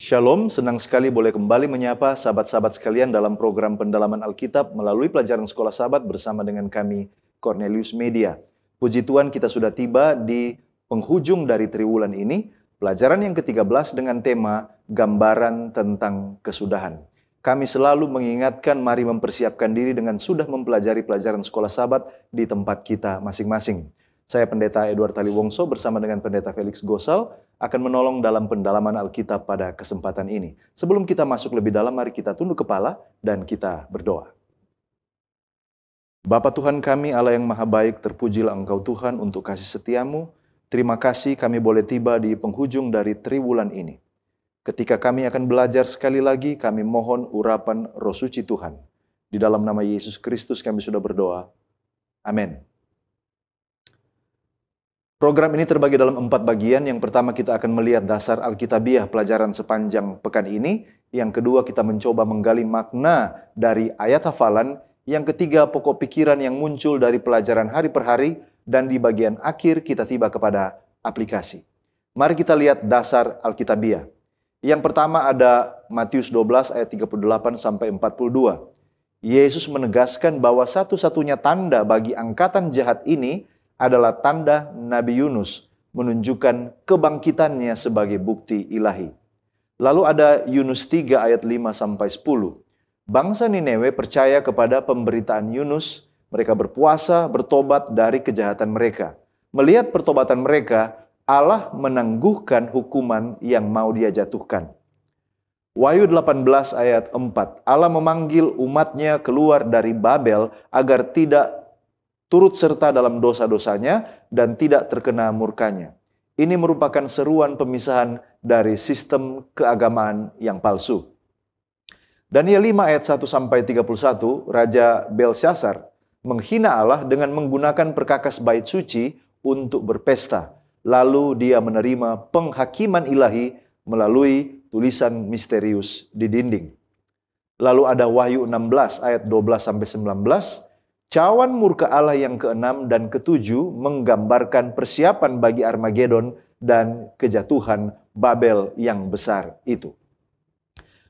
Shalom, senang sekali boleh kembali menyapa sahabat-sahabat sekalian dalam program pendalaman Alkitab melalui pelajaran Sekolah Sahabat bersama dengan kami, Cornelius Media. Puji Tuhan, kita sudah tiba di penghujung dari triwulan ini, pelajaran yang ke-13 dengan tema Gambaran tentang Kesudahan. Kami selalu mengingatkan mari mempersiapkan diri dengan sudah mempelajari pelajaran Sekolah Sahabat di tempat kita masing-masing. Saya Pendeta Edward Taliwongso bersama dengan Pendeta Felix Gosal akan menolong dalam pendalaman Alkitab pada kesempatan ini. Sebelum kita masuk lebih dalam, mari kita tunduk kepala dan kita berdoa. Bapa Tuhan kami, Allah yang maha baik, terpujilah Engkau Tuhan untuk kasih setiamu. Terima kasih kami boleh tiba di penghujung dari triwulan ini. Ketika kami akan belajar sekali lagi, kami mohon urapan Roh Suci Tuhan. Di dalam nama Yesus Kristus kami sudah berdoa. Amin. Program ini terbagi dalam 4 bagian. Yang pertama kita akan melihat dasar Alkitabiah pelajaran sepanjang pekan ini. Yang kedua kita mencoba menggali makna dari ayat hafalan. Yang ketiga pokok pikiran yang muncul dari pelajaran hari per hari. Dan di bagian akhir kita tiba kepada aplikasi. Mari kita lihat dasar Alkitabiah. Yang pertama ada Matius 12 ayat 38 sampai 42. Yesus menegaskan bahwa satu-satunya tanda bagi angkatan jahat ini adalah tanda Nabi Yunus menunjukkan kebangkitannya sebagai bukti ilahi. Lalu ada Yunus 3 ayat 5 sampai 10. Bangsa Nineve percaya kepada pemberitaan Yunus, mereka berpuasa, bertobat dari kejahatan mereka. Melihat pertobatan mereka, Allah menangguhkan hukuman yang mau Dia jatuhkan. Wahyu 18 ayat 4. Allah memanggil umatnya keluar dari Babel agar tidak turut serta dalam dosa-dosanya dan tidak terkena murkanya. Ini merupakan seruan pemisahan dari sistem keagamaan yang palsu. Daniel 5 ayat 1 sampai 31, Raja Belshazzar menghina Allah dengan menggunakan perkakas bait suci untuk berpesta. Lalu dia menerima penghakiman ilahi melalui tulisan misterius di dinding. Lalu ada Wahyu 16 ayat 12 sampai 19. Cawan murka Allah yang ke-6 dan ke-7 menggambarkan persiapan bagi Armageddon dan kejatuhan Babel yang besar itu.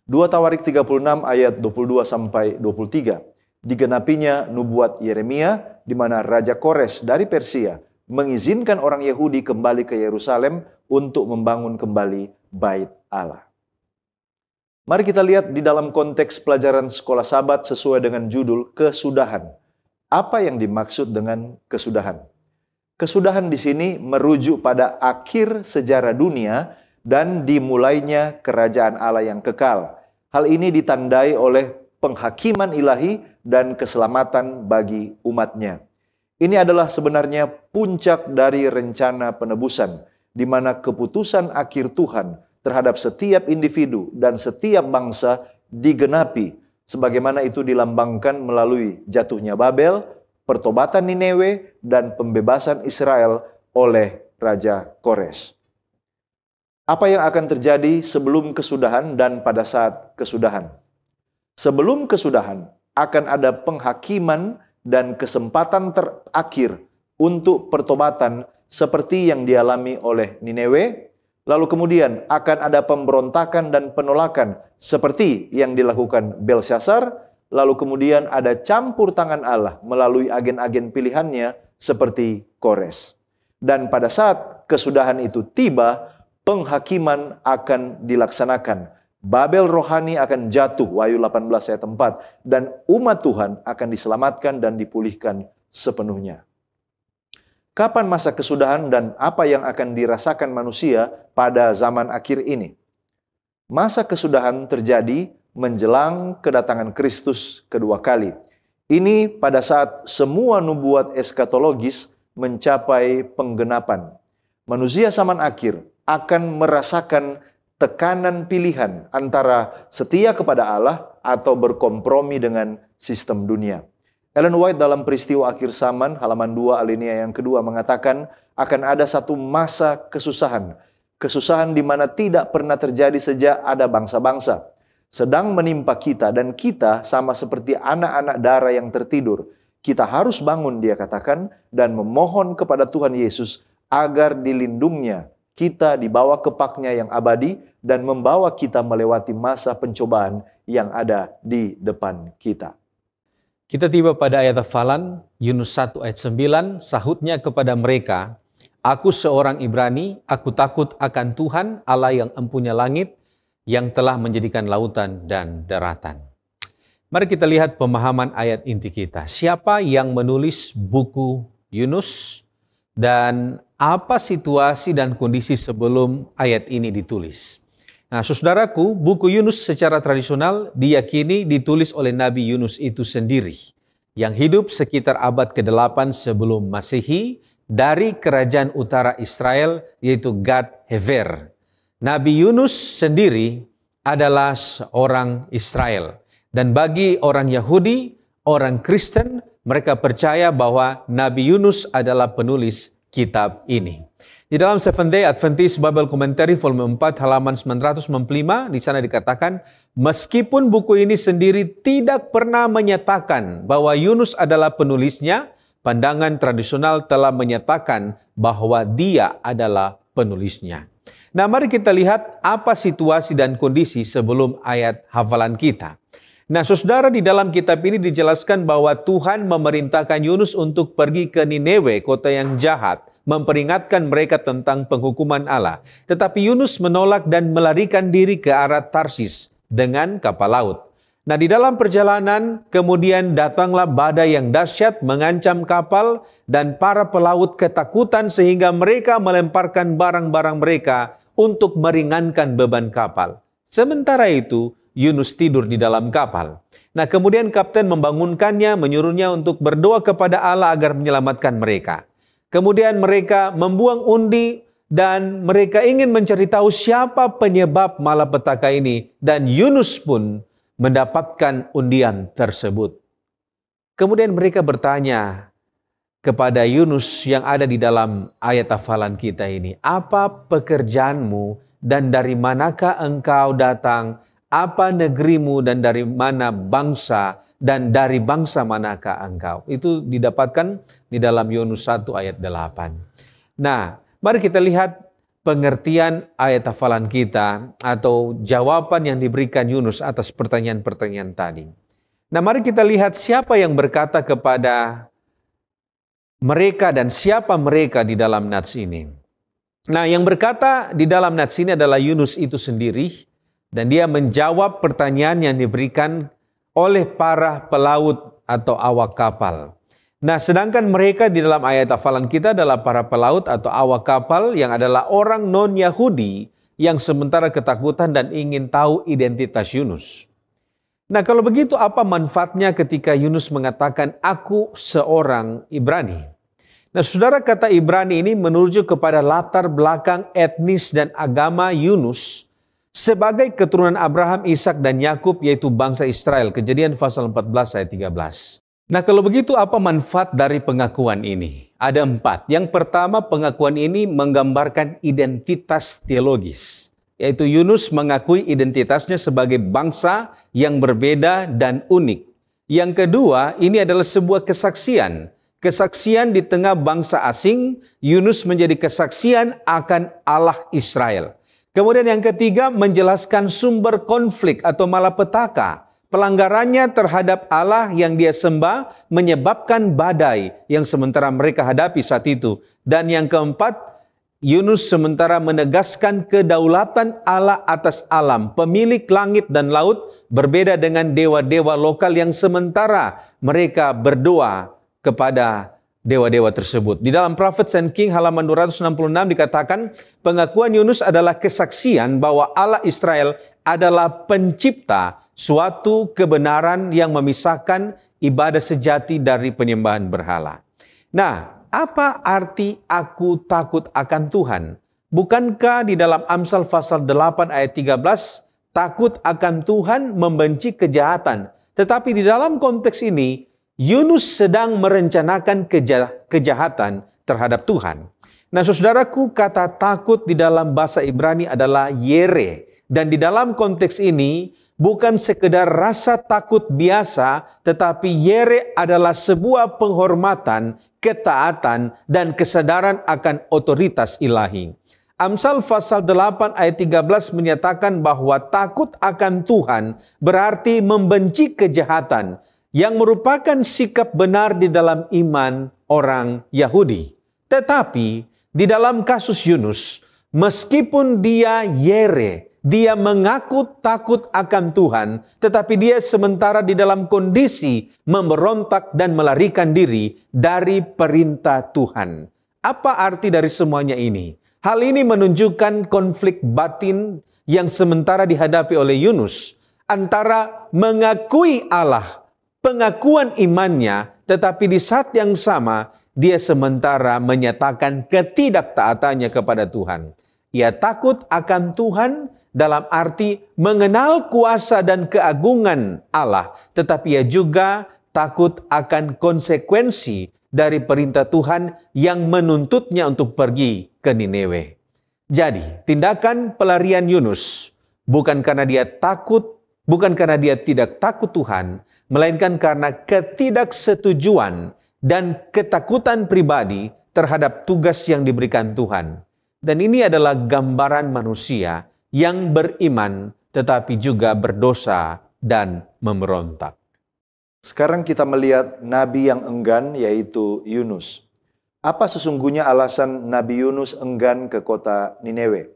2 Tawarik 36 ayat 22 sampai 23. Digenapinya nubuat Yeremia di mana Raja Kores dari Persia mengizinkan orang Yahudi kembali ke Yerusalem untuk membangun kembali bait Allah. Mari kita lihat di dalam konteks pelajaran Sekolah Sahabat sesuai dengan judul Kesudahan. Apa yang dimaksud dengan kesudahan? Kesudahan di sini merujuk pada akhir sejarah dunia dan dimulainya kerajaan Allah yang kekal. Hal ini ditandai oleh penghakiman ilahi dan keselamatan bagi umatnya. Ini adalah sebenarnya puncak dari rencana penebusan, di mana keputusan akhir Tuhan terhadap setiap individu dan setiap bangsa digenapi, sebagaimana itu dilambangkan melalui jatuhnya Babel, pertobatan Nineve, dan pembebasan Israel oleh Raja Kores. Apa yang akan terjadi sebelum kesudahan dan pada saat kesudahan? Sebelum kesudahan akan ada penghakiman dan kesempatan terakhir untuk pertobatan seperti yang dialami oleh Nineve. Lalu kemudian akan ada pemberontakan dan penolakan seperti yang dilakukan Belshazzar. Lalu kemudian ada campur tangan Allah melalui agen-agen pilihannya seperti Kores. Dan pada saat kesudahan itu tiba, penghakiman akan dilaksanakan. Babel rohani akan jatuh, Wahyu 18 ayat 4. Dan umat Tuhan akan diselamatkan dan dipulihkan sepenuhnya. Kapan masa kesudahan dan apa yang akan dirasakan manusia pada zaman akhir ini? Masa kesudahan terjadi menjelang kedatangan Kristus kedua kali. Ini pada saat semua nubuat eskatologis mencapai penggenapan. Manusia zaman akhir akan merasakan tekanan pilihan antara setia kepada Allah atau berkompromi dengan sistem dunia. Ellen White dalam Peristiwa Akhir Zaman, halaman 2 alinea yang kedua mengatakan akan ada satu masa kesusahan. Kesusahan di mana tidak pernah terjadi sejak ada bangsa-bangsa. Sedang menimpa kita dan kita sama seperti anak-anak dara yang tertidur. Kita harus bangun, dia katakan, dan memohon kepada Tuhan Yesus agar dilindungnya kita dibawa ke Paknya yang abadi dan membawa kita melewati masa pencobaan yang ada di depan kita. Kita tiba pada ayat hafalan Yunus 1 ayat 9, sahutnya kepada mereka, "Aku seorang Ibrani, aku takut akan Tuhan Allah yang empunya langit, yang telah menjadikan lautan dan daratan." Mari kita lihat pemahaman ayat inti kita. Siapa yang menulis buku Yunus dan apa situasi dan kondisi sebelum ayat ini ditulis? Nah, saudaraku, buku Yunus secara tradisional diyakini ditulis oleh Nabi Yunus itu sendiri, yang hidup sekitar abad ke-8 sebelum Masehi dari kerajaan utara Israel, yaitu Gad Hefer. Nabi Yunus sendiri adalah seorang Israel. Dan bagi orang Yahudi, orang Kristen, mereka percaya bahwa Nabi Yunus adalah penulis kitab ini. Di dalam Seventh Day Adventist Bible Commentary volume 4 halaman 995, di sana dikatakan, meskipun buku ini sendiri tidak pernah menyatakan bahwa Yunus adalah penulisnya, pandangan tradisional telah menyatakan bahwa dia adalah penulisnya. Nah, mari kita lihat apa situasi dan kondisi sebelum ayat hafalan kita. Nah, saudara, di dalam kitab ini dijelaskan bahwa Tuhan memerintahkan Yunus untuk pergi ke Nineve, kota yang jahat, memperingatkan mereka tentang penghukuman Allah. Tetapi Yunus menolak dan melarikan diri ke arah Tarsis dengan kapal laut. Nah, di dalam perjalanan kemudian datanglah badai yang dahsyat mengancam kapal dan para pelaut ketakutan sehingga mereka melemparkan barang-barang mereka untuk meringankan beban kapal. Sementara itu, Yunus tidur di dalam kapal. Nah, kemudian kapten membangunkannya, menyuruhnya untuk berdoa kepada Allah agar menyelamatkan mereka. Kemudian mereka membuang undi dan mereka ingin mencari tahu siapa penyebab malapetaka ini. Dan Yunus pun mendapatkan undian tersebut. Kemudian mereka bertanya kepada Yunus yang ada di dalam ayat hafalan kita ini, "Apa pekerjaanmu dan dari manakah engkau datang? Apa negerimu dan dari mana bangsa dan dari bangsa manakah engkau?" Itu didapatkan di dalam Yunus 1 ayat 8. Nah, mari kita lihat pengertian ayat hafalan kita atau jawaban yang diberikan Yunus atas pertanyaan-pertanyaan tadi. Nah, mari kita lihat siapa yang berkata kepada mereka dan siapa mereka di dalam nats ini. Nah, yang berkata di dalam nats ini adalah Yunus itu sendiri. Dan dia menjawab pertanyaan yang diberikan oleh para pelaut atau awak kapal. Nah, sedangkan mereka di dalam ayat hafalan kita adalah para pelaut atau awak kapal yang adalah orang non-Yahudi yang sementara ketakutan dan ingin tahu identitas Yunus. Nah, kalau begitu apa manfaatnya ketika Yunus mengatakan, "Aku seorang Ibrani"? Nah, saudara, kata Ibrani ini merujuk kepada latar belakang etnis dan agama Yunus sebagai keturunan Abraham, Ishak dan Yakub, yaitu bangsa Israel. Kejadian pasal 14 ayat 13. Nah, kalau begitu apa manfaat dari pengakuan ini? Ada 4. Yang pertama, pengakuan ini menggambarkan identitas teologis, yaitu Yunus mengakui identitasnya sebagai bangsa yang berbeda dan unik. Yang kedua, ini adalah sebuah kesaksian. Kesaksian di tengah bangsa asing, Yunus menjadi kesaksian akan Allah Israel. Kemudian yang ketiga, menjelaskan sumber konflik atau malapetaka. Pelanggarannya terhadap Allah yang dia sembah menyebabkan badai yang sementara mereka hadapi saat itu. Dan yang keempat, Yunus sementara menegaskan kedaulatan Allah atas alam, pemilik langit dan laut, berbeda dengan dewa-dewa lokal yang sementara mereka berdoa kepada dewa-dewa tersebut. Di dalam Prophets and King halaman 266 dikatakan, pengakuan Yunus adalah kesaksian bahwa Allah Israel adalah pencipta suatu kebenaran yang memisahkan ibadah sejati dari penyembahan berhala. Nah, apa arti aku takut akan Tuhan? Bukankah di dalam Amsal pasal 8 ayat 13, takut akan Tuhan membenci kejahatan? Tetapi di dalam konteks ini, Yunus sedang merencanakan kejahatan terhadap Tuhan. Nah, saudaraku, kata takut di dalam bahasa Ibrani adalah yere. Dan di dalam konteks ini, bukan sekedar rasa takut biasa, tetapi yere adalah sebuah penghormatan, ketaatan, dan kesadaran akan otoritas ilahi. Amsal pasal 8 ayat 13 menyatakan bahwa takut akan Tuhan berarti membenci kejahatan, yang merupakan sikap benar di dalam iman orang Yahudi. Tetapi di dalam kasus Yunus, meskipun dia dia mengaku takut akan Tuhan, tetapi dia sementara di dalam kondisi memberontak dan melarikan diri dari perintah Tuhan. Apa arti dari semuanya ini? Hal ini menunjukkan konflik batin yang sementara dihadapi oleh Yunus antara mengakui Allah, pengakuan imannya, tetapi di saat yang sama dia sementara menyatakan ketidaktaatannya kepada Tuhan. Ia takut akan Tuhan dalam arti mengenal kuasa dan keagungan Allah, tetapi ia juga takut akan konsekuensi dari perintah Tuhan yang menuntutnya untuk pergi ke Niniwe. Jadi, tindakan pelarian Yunus bukan karena dia tidak takut Tuhan, melainkan karena ketidaksetujuan dan ketakutan pribadi terhadap tugas yang diberikan Tuhan. Dan ini adalah gambaran manusia yang beriman tetapi juga berdosa dan memberontak. Sekarang kita melihat nabi yang enggan, yaitu Yunus. Apa sesungguhnya alasan Nabi Yunus enggan ke kota Niniwe?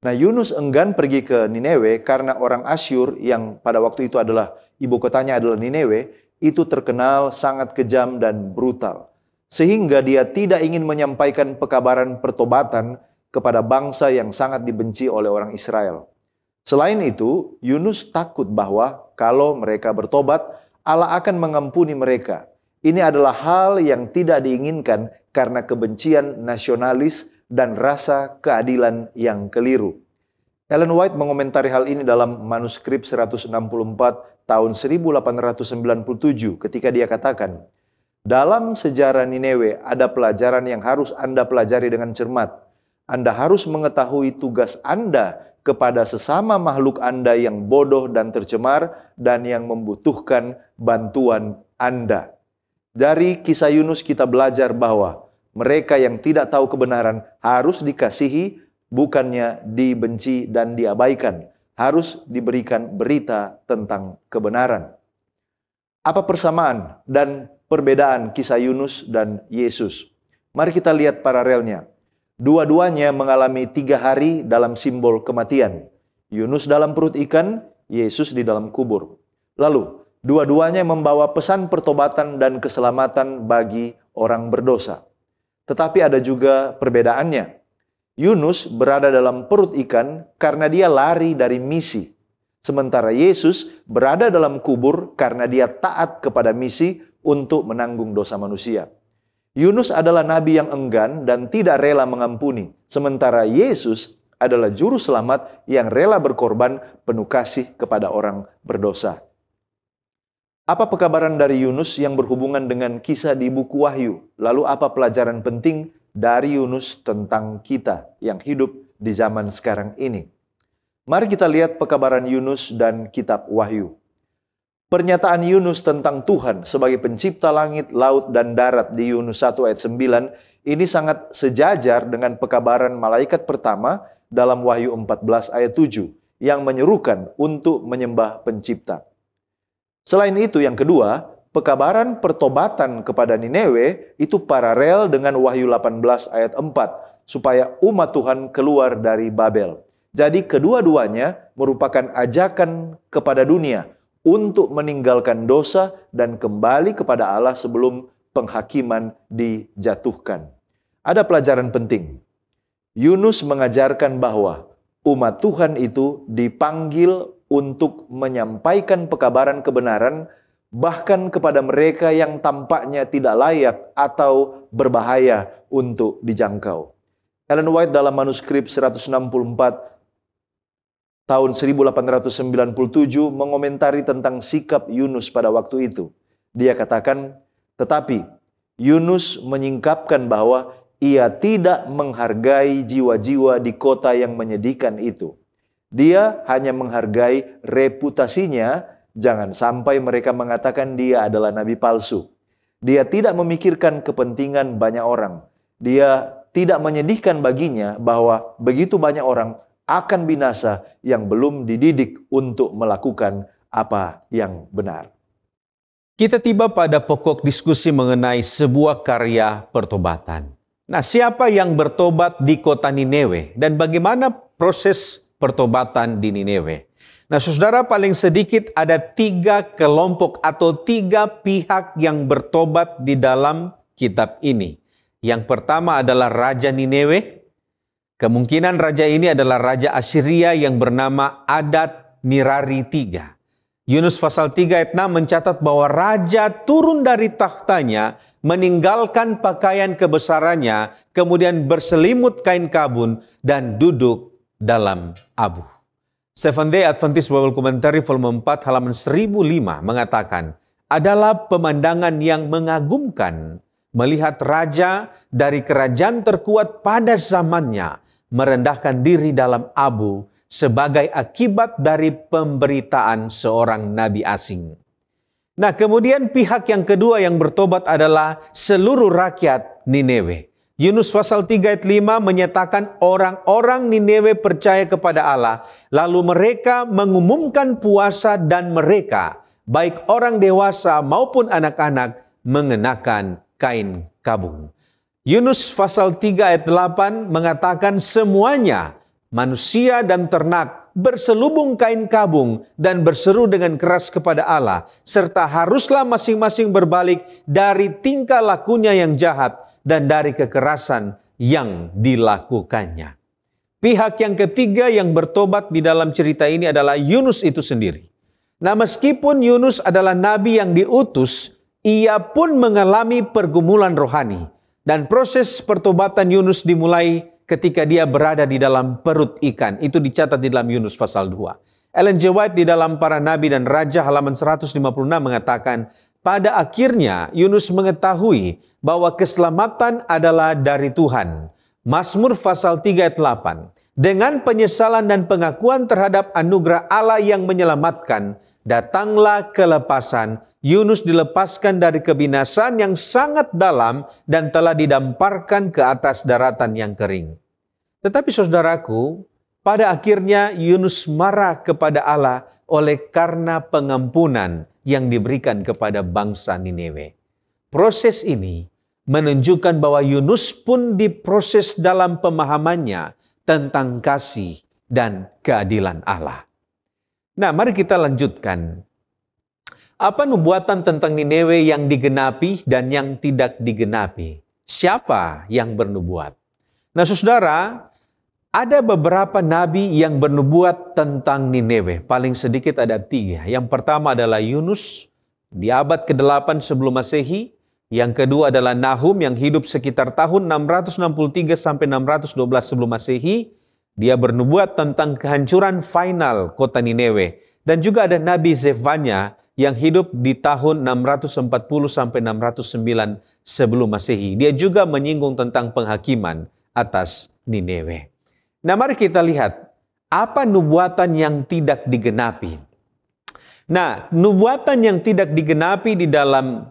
Nah, Yunus enggan pergi ke Niniwe karena orang Asyur yang pada waktu itu adalah ibu kotanya adalah Niniwe, itu terkenal sangat kejam dan brutal. Sehingga dia tidak ingin menyampaikan pekabaran pertobatan kepada bangsa yang sangat dibenci oleh orang Israel. Selain itu, Yunus takut bahwa kalau mereka bertobat, Allah akan mengampuni mereka. Ini adalah hal yang tidak diinginkan karena kebencian nasionalis dan rasa keadilan yang keliru. Ellen White mengomentari hal ini dalam manuskrip 164 tahun 1897 ketika dia katakan, dalam sejarah Niniwe ada pelajaran yang harus Anda pelajari dengan cermat. Anda harus mengetahui tugas Anda kepada sesama makhluk Anda yang bodoh dan tercemar dan yang membutuhkan bantuan Anda. Dari kisah Yunus kita belajar bahwa mereka yang tidak tahu kebenaran harus dikasihi, bukannya dibenci dan diabaikan. Harus diberikan berita tentang kebenaran. Apa persamaan dan perbedaan kisah Yunus dan Yesus? Mari kita lihat paralelnya. Dua-duanya mengalami 3 hari dalam simbol kematian. Yunus dalam perut ikan, Yesus di dalam kubur. Lalu, dua-duanya membawa pesan pertobatan dan keselamatan bagi orang berdosa. Tetapi ada juga perbedaannya. Yunus berada dalam perut ikan karena dia lari dari misi. Sementara Yesus berada dalam kubur karena dia taat kepada misi untuk menanggung dosa manusia. Yunus adalah nabi yang enggan dan tidak rela mengampuni. Sementara Yesus adalah juru selamat yang rela berkorban penuh kasih kepada orang berdosa. Apa pekabaran dari Yunus yang berhubungan dengan kisah di buku Wahyu? Lalu apa pelajaran penting dari Yunus tentang kita yang hidup di zaman sekarang ini? Mari kita lihat pekabaran Yunus dan kitab Wahyu. Pernyataan Yunus tentang Tuhan sebagai pencipta langit, laut, dan darat di Yunus 1 ayat 9 ini sangat sejajar dengan pekabaran malaikat pertama dalam Wahyu 14 ayat 7 yang menyerukan untuk menyembah pencipta. Selain itu yang kedua, pekabaran pertobatan kepada Niniwe itu paralel dengan Wahyu 18 ayat 4 supaya umat Tuhan keluar dari Babel. Jadi kedua-duanya merupakan ajakan kepada dunia untuk meninggalkan dosa dan kembali kepada Allah sebelum penghakiman dijatuhkan. Ada pelajaran penting. Yunus mengajarkan bahwa umat Tuhan itu dipanggil untuk menyampaikan pekabaran kebenaran bahkan kepada mereka yang tampaknya tidak layak atau berbahaya untuk dijangkau. Ellen White dalam manuskrip 164 tahun 1897 mengomentari tentang sikap Yunus pada waktu itu. Dia katakan, tetapi Yunus menyingkapkan bahwa ia tidak menghargai jiwa-jiwa di kota yang menyedihkan itu. Dia hanya menghargai reputasinya, jangan sampai mereka mengatakan dia adalah nabi palsu. Dia tidak memikirkan kepentingan banyak orang. Dia tidak menyedihkan baginya bahwa begitu banyak orang akan binasa yang belum dididik untuk melakukan apa yang benar. Kita tiba pada pokok diskusi mengenai sebuah karya pertobatan. Nah, siapa yang bertobat di kota Nineve dan bagaimana proses pertobatan di Nineve? Nah, saudara, paling sedikit ada 3 kelompok atau 3 pihak yang bertobat di dalam kitab ini. Yang pertama adalah Raja Nineve. Kemungkinan raja ini adalah Raja Assyria yang bernama Adad Nirari III. Yunus pasal 3 ayat 6 mencatat bahwa raja turun dari tahtanya, meninggalkan pakaian kebesarannya, kemudian berselimut kain kabun dan duduk dalam abu. Seventh Day Adventist Bible Commentary volume 4 halaman 1005 mengatakan, adalah pemandangan yang mengagumkan melihat raja dari kerajaan terkuat pada zamannya merendahkan diri dalam abu sebagai akibat dari pemberitaan seorang nabi asing. Nah, kemudian pihak yang kedua yang bertobat adalah seluruh rakyat Nineve. Yunus pasal 3 ayat 5 menyatakan orang-orang Nineve percaya kepada Allah, lalu mereka mengumumkan puasa dan mereka, baik orang dewasa maupun anak-anak, mengenakan kain kabung. Yunus pasal 3 ayat 8 mengatakan semuanya, manusia dan ternak, berselubung kain kabung dan berseru dengan keras kepada Allah, serta haruslah masing-masing berbalik dari tingkah lakunya yang jahat dan dari kekerasan yang dilakukannya. Pihak yang ketiga yang bertobat di dalam cerita ini adalah Yunus itu sendiri. Nah, meskipun Yunus adalah nabi yang diutus, ia pun mengalami pergumulan rohani. Dan proses pertobatan Yunus dimulai ketika dia berada di dalam perut ikan. Itu dicatat di dalam Yunus pasal 2. Ellen G. White di dalam Para Nabi dan Raja halaman 156 mengatakan, pada akhirnya Yunus mengetahui bahwa keselamatan adalah dari Tuhan. Mazmur pasal 3 ayat 8. Dengan penyesalan dan pengakuan terhadap anugerah Allah yang menyelamatkan, datanglah kelepasan. Yunus dilepaskan dari kebinasaan yang sangat dalam dan telah didamparkan ke atas daratan yang kering. Tetapi saudaraku, pada akhirnya Yunus marah kepada Allah oleh karena pengampunan yang diberikan kepada bangsa Nineve. Proses ini menunjukkan bahwa Yunus pun diproses dalam pemahamannya tentang kasih dan keadilan Allah. Nah, mari kita lanjutkan. Apa nubuatan tentang Nineve yang digenapi dan yang tidak digenapi? Siapa yang bernubuat? Nah, saudara, ada beberapa nabi yang bernubuat tentang Nineve. Paling sedikit ada 3. Yang pertama adalah Yunus di abad ke-8 sebelum Masehi. Yang kedua adalah Nahum yang hidup sekitar tahun 663 sampai 612 sebelum Masehi. Dia bernubuat tentang kehancuran final kota Nineve. Dan juga ada Nabi Zefanya yang hidup di tahun 640 sampai 609 sebelum Masehi. Dia juga menyinggung tentang penghakiman atas Nineve. Nah, mari kita lihat apa nubuatan yang tidak digenapi. Nah, nubuatan yang tidak digenapi di dalam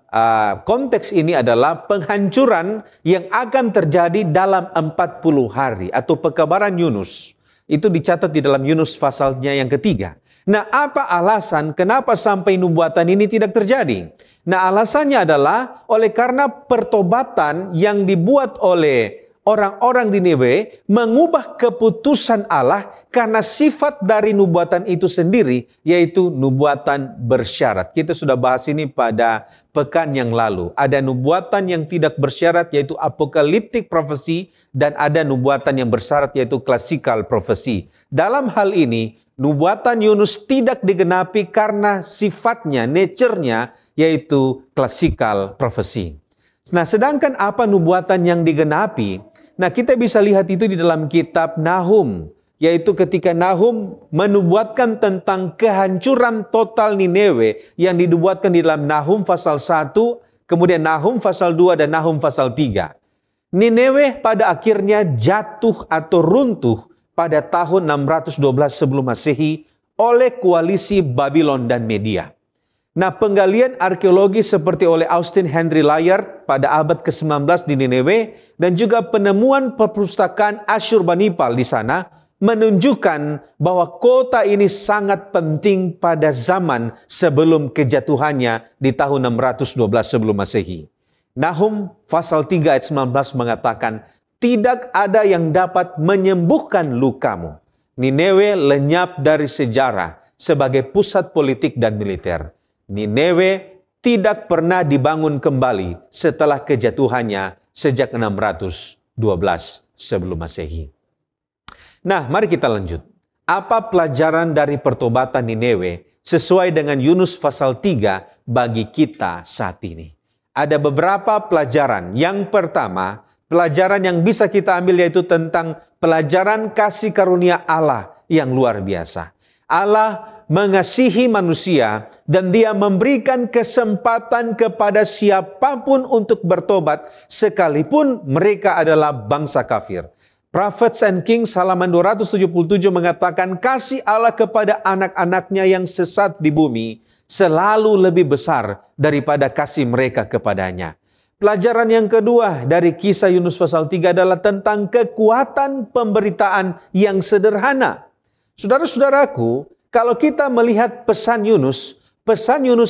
konteks ini adalah penghancuran yang akan terjadi dalam 40 hari atau pekabaran Yunus. Itu dicatat di dalam Yunus pasalnya yang ketiga. Nah, apa alasan kenapa sampai nubuatan ini tidak terjadi? Nah, alasannya adalah oleh karena pertobatan yang dibuat oleh orang-orang di Nineve mengubah keputusan Allah karena sifat dari nubuatan itu sendiri, yaitu nubuatan bersyarat. Kita sudah bahas ini pada pekan yang lalu. Ada nubuatan yang tidak bersyarat, yaitu apokaliptik prophecy, dan ada nubuatan yang bersyarat, yaitu classical prophecy. Dalam hal ini, nubuatan Yunus tidak digenapi karena sifatnya, nature-nya, yaitu classical prophecy. Nah, sedangkan apa nubuatan yang digenapi? Nah, kita bisa lihat itu di dalam kitab Nahum, yaitu ketika Nahum menubuatkan tentang kehancuran total Nineve yang dinubuatkan di dalam Nahum pasal 1, kemudian Nahum pasal 2 dan Nahum pasal 3. Nineve pada akhirnya jatuh atau runtuh pada tahun 612 sebelum Masehi oleh koalisi Babylon dan Media. Nah, penggalian arkeologi seperti oleh Austin Henry Layard pada abad ke-19 di Nineveh dan juga penemuan perpustakaan Ashurbanipal di sana menunjukkan bahwa kota ini sangat penting pada zaman sebelum kejatuhannya di tahun 612 sebelum Masehi. Nahum pasal 3 ayat 19 mengatakan, tidak ada yang dapat menyembuhkan lukamu. Nineveh lenyap dari sejarah sebagai pusat politik dan militer. Nineveh tidak pernah dibangun kembali setelah kejatuhannya sejak 612 sebelum Masehi. Nah, mari kita lanjut. Apa pelajaran dari pertobatan Nineveh sesuai dengan Yunus pasal 3 bagi kita saat ini? Ada beberapa pelajaran. Yang pertama, pelajaran yang bisa kita ambil yaitu tentang pelajaran kasih karunia Allah yang luar biasa. Allah mengasihi manusia dan Dia memberikan kesempatan kepada siapapun untuk bertobat sekalipun mereka adalah bangsa kafir. Prophets and Kings halaman 277 mengatakan kasih Allah kepada anak-anaknya yang sesat di bumi selalu lebih besar daripada kasih mereka kepadanya. Pelajaran yang kedua dari kisah Yunus pasal 3 adalah tentang kekuatan pemberitaan yang sederhana. Saudara-saudaraku, kalau kita melihat pesan Yunus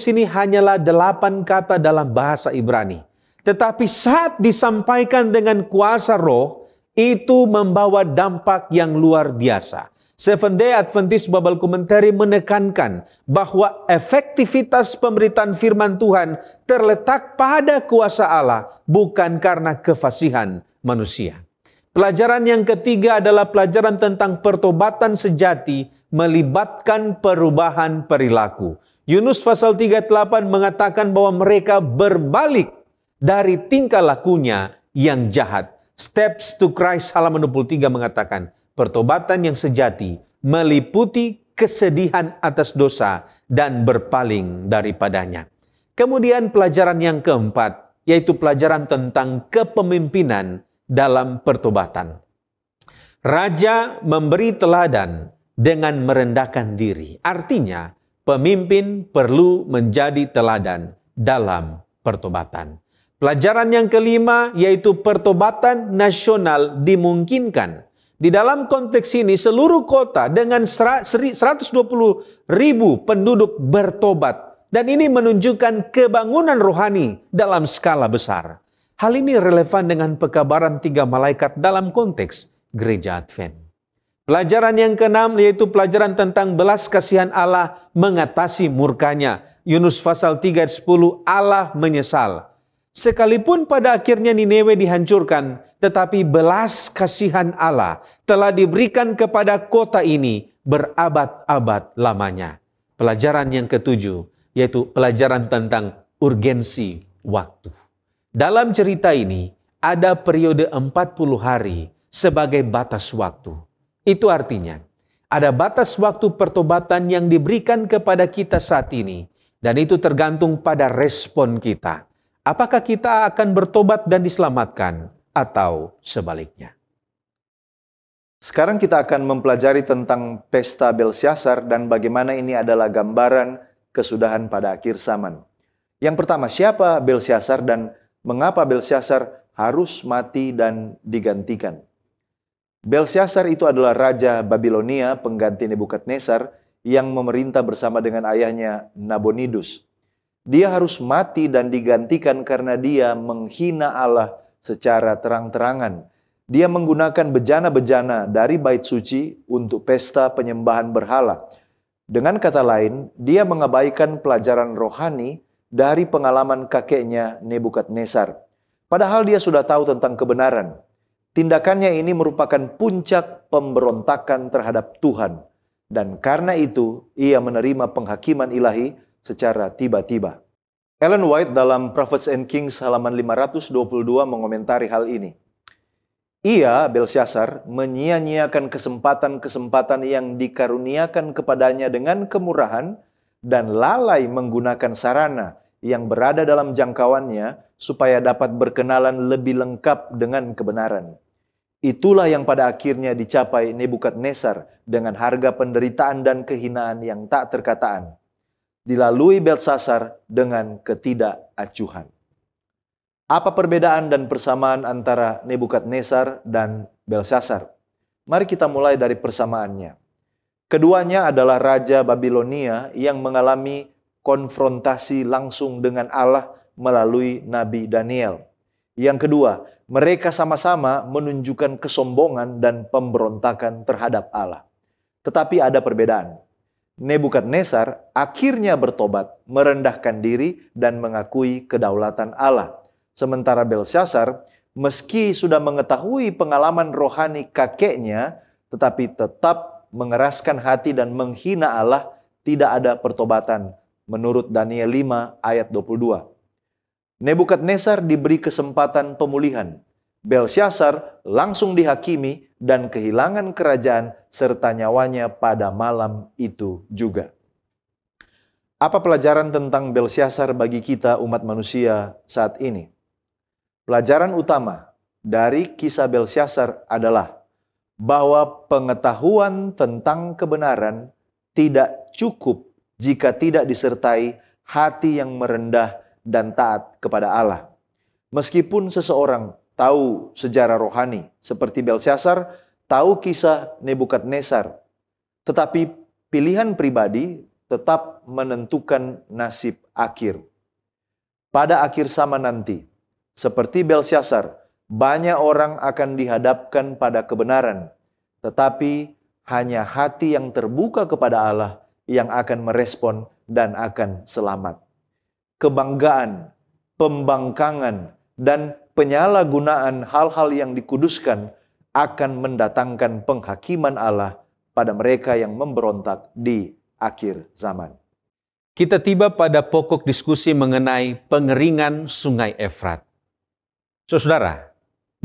ini hanyalah 8 kata dalam bahasa Ibrani. Tetapi saat disampaikan dengan kuasa roh, itu membawa dampak yang luar biasa. Seventh-day Adventist Bible Commentary menekankan bahwa efektivitas pemberitaan firman Tuhan terletak pada kuasa Allah, bukan karena kefasihan manusia. Pelajaran yang ketiga adalah pelajaran tentang pertobatan sejati melibatkan perubahan perilaku. Yunus pasal 3:8 mengatakan bahwa mereka berbalik dari tingkah lakunya yang jahat. Steps to Christ halaman 23 mengatakan, pertobatan yang sejati meliputi kesedihan atas dosa dan berpaling daripadanya. Kemudian pelajaran yang keempat, yaitu pelajaran tentang kepemimpinan dalam pertobatan. Raja memberi teladan dengan merendahkan diri. Artinya, pemimpin perlu menjadi teladan dalam pertobatan. Pelajaran yang kelima yaitu pertobatan nasional dimungkinkan. Di dalam konteks ini seluruh kota dengan 120.000 penduduk bertobat. Dan ini menunjukkan kebangunan rohani dalam skala besar. Hal ini relevan dengan pekabaran 3 malaikat dalam konteks gereja Advent. Pelajaran yang keenam yaitu pelajaran tentang belas kasihan Allah mengatasi murkanya. Yunus pasal 3 ayat 10, Allah menyesal. Sekalipun pada akhirnya Nineveh dihancurkan, tetapi belas kasihan Allah telah diberikan kepada kota ini berabad-abad lamanya. Pelajaran yang ketujuh, yaitu pelajaran tentang urgensi waktu. Dalam cerita ini, ada periode 40 hari sebagai batas waktu. Itu artinya, ada batas waktu pertobatan yang diberikan kepada kita saat ini, dan itu tergantung pada respon kita. Apakah kita akan bertobat dan diselamatkan atau sebaliknya? Sekarang kita akan mempelajari tentang pesta Belsyazar dan bagaimana ini adalah gambaran kesudahan pada akhir zaman. Yang pertama, siapa Belsyazar dan mengapa Belsyazar harus mati dan digantikan? Belsyazar itu adalah raja Babilonia pengganti Nebukadnezar yang memerintah bersama dengan ayahnya Nabonidus. Dia harus mati dan digantikan karena dia menghina Allah secara terang-terangan. Dia menggunakan bejana-bejana dari bait suci untuk pesta penyembahan berhala. Dengan kata lain, dia mengabaikan pelajaran rohani dari pengalaman kakeknya Nebukadnezar. Padahal dia sudah tahu tentang kebenaran. Tindakannya ini merupakan puncak pemberontakan terhadap Tuhan. Dan karena itu, ia menerima penghakiman ilahi secara tiba-tiba. Ellen White dalam Prophets and Kings halaman 522 mengomentari hal ini. Ia, Belsyazar, menyia-nyiakan kesempatan-kesempatan yang dikaruniakan kepadanya dengan kemurahan dan lalai menggunakan sarana yang berada dalam jangkauannya supaya dapat berkenalan lebih lengkap dengan kebenaran. Itulah yang pada akhirnya dicapai Nebukadnezar dengan harga penderitaan dan kehinaan yang tak terkataan. dilalui Belsasar dengan ketidakacuhan. Apa perbedaan dan persamaan antara Nebukadnezar dan Belsasar? Mari kita mulai dari persamaannya. Keduanya adalah Raja Babilonia yang mengalami konfrontasi langsung dengan Allah melalui Nabi Daniel. Yang kedua, mereka sama-sama menunjukkan kesombongan dan pemberontakan terhadap Allah. Tetapi ada perbedaan. Nebukadnezar akhirnya bertobat, merendahkan diri dan mengakui kedaulatan Allah. Sementara Belsasar, meski sudah mengetahui pengalaman rohani kakeknya, tetapi tetap mengeraskan hati dan menghina Allah, tidak ada pertobatan. Menurut Daniel 5 ayat 22. Nebukadnezar diberi kesempatan pemulihan. Belsasar langsung dihakimi dan kehilangan kerajaan serta nyawanya pada malam itu juga. Apa pelajaran tentang Belsasar bagi kita umat manusia saat ini? Pelajaran utama dari kisah Belsasar adalah bahwa pengetahuan tentang kebenaran tidak cukup jika tidak disertai hati yang merendah dan taat kepada Allah. Meskipun seseorang tahu sejarah rohani seperti Belsasar, tahu kisah Nebukadnezar, tetapi pilihan pribadi tetap menentukan nasib akhir. Pada akhir zaman nanti, seperti Belsasar, banyak orang akan dihadapkan pada kebenaran, tetapi hanya hati yang terbuka kepada Allah yang akan merespon dan akan selamat. Kebanggaan, pembangkangan, dan penyalahgunaan hal-hal yang dikuduskan akan mendatangkan penghakiman Allah pada mereka yang memberontak di akhir zaman. Kita tiba pada pokok diskusi mengenai pengeringan Sungai Efrat. Saudara,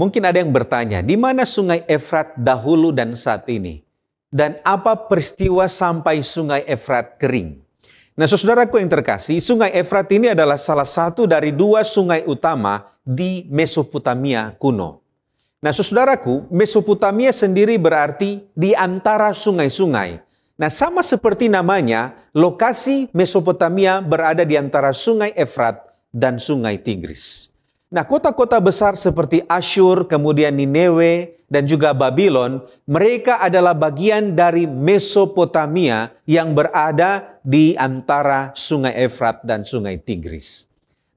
mungkin ada yang bertanya, di mana Sungai Efrat dahulu dan saat ini? Dan apa peristiwa sampai Sungai Efrat kering? Nah, saudaraku yang terkasih, Sungai Efrat ini adalah salah satu dari dua sungai utama di Mesopotamia kuno. Nah, saudaraku, Mesopotamia sendiri berarti di antara sungai-sungai. Nah, sama seperti namanya, lokasi Mesopotamia berada di antara Sungai Efrat dan Sungai Tigris. Nah, kota-kota besar seperti Asyur, kemudian Nineve, dan juga Babylon, mereka adalah bagian dari Mesopotamia yang berada di antara Sungai Efrat dan Sungai Tigris.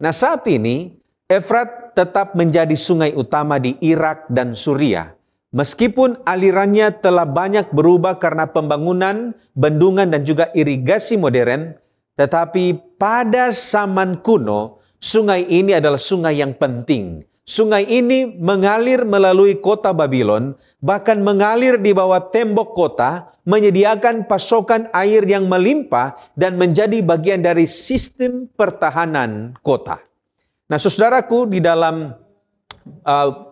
Nah, saat ini, Efrat tetap menjadi sungai utama di Irak dan Suriah. Meskipun alirannya telah banyak berubah karena pembangunan, bendungan, dan juga irigasi modern, tetapi pada zaman kuno, sungai ini adalah sungai yang penting. Sungai ini mengalir melalui kota Babylon, bahkan mengalir di bawah tembok kota, menyediakan pasokan air yang melimpah dan menjadi bagian dari sistem pertahanan kota. Nah, saudaraku, di dalam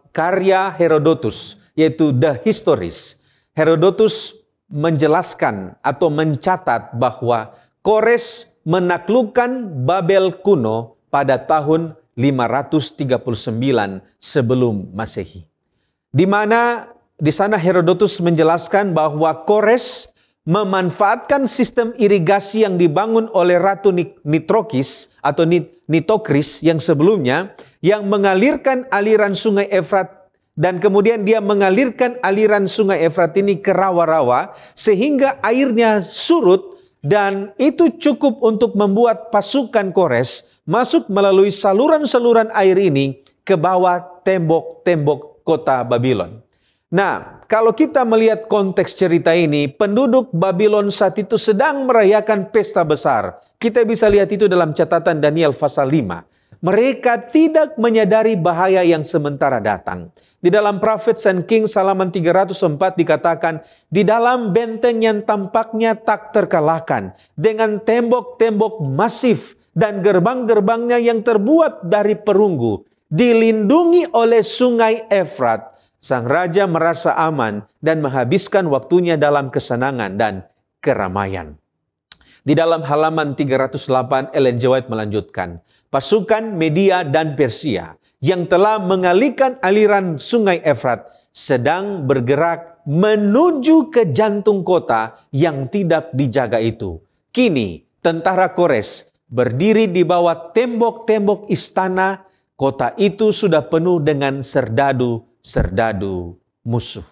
karya Herodotus, yaitu The Histories, Herodotus menjelaskan atau mencatat bahwa Kores menaklukkan Babel kuno pada tahun 539 sebelum Masehi. Di mana di sana Herodotus menjelaskan bahwa Kores memanfaatkan sistem irigasi yang dibangun oleh Ratu Nitrokis atau Nitokris yang sebelumnya, yang mengalirkan aliran Sungai Efrat, dan kemudian dia mengalirkan aliran Sungai Efrat ini ke rawa-rawa sehingga airnya surut, dan itu cukup untuk membuat pasukan Kores masuk melalui saluran-saluran air ini ke bawah tembok-tembok kota Babylon. Nah, kalau kita melihat konteks cerita ini, penduduk Babylon saat itu sedang merayakan pesta besar. Kita bisa lihat itu dalam catatan Daniel pasal 5. Mereka tidak menyadari bahaya yang sementara datang. Di dalam Prophets and Kings halaman 304 dikatakan, di dalam benteng yang tampaknya tak terkalahkan, dengan tembok-tembok masif dan gerbang-gerbangnya yang terbuat dari perunggu, dilindungi oleh Sungai Efrat, sang raja merasa aman dan menghabiskan waktunya dalam kesenangan dan keramaian. Di dalam halaman 308, Ellen G. White melanjutkan, pasukan Media dan Persia yang telah mengalihkan aliran Sungai Efrat sedang bergerak menuju ke jantung kota yang tidak dijaga itu. Kini tentara Kores berdiri di bawah tembok-tembok istana, kota itu sudah penuh dengan serdadu-serdadu musuh.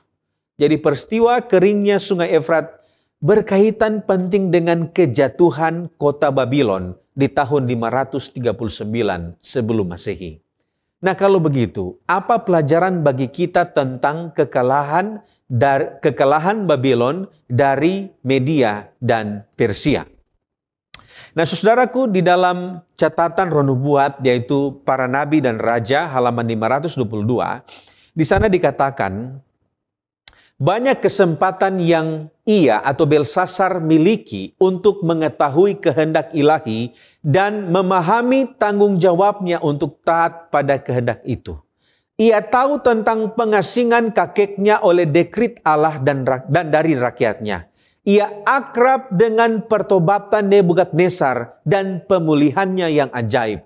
Jadi peristiwa keringnya sungai Efrat berkaitan penting dengan kejatuhan kota Babylon di tahun 539 sebelum Masehi. Nah, kalau begitu, apa pelajaran bagi kita tentang kekalahan Babylon dari Media dan Persia? Nah, saudaraku, di dalam catatan Roh Nubuat, yaitu Para Nabi dan Raja, halaman 522, di sana dikatakan, banyak kesempatan yang ia atau Belsasar miliki untuk mengetahui kehendak ilahi dan memahami tanggung jawabnya untuk taat pada kehendak itu. Ia tahu tentang pengasingan kakeknya oleh dekrit Allah dan dari rakyatnya. Ia akrab dengan pertobatan Nebukadnezar dan pemulihannya yang ajaib.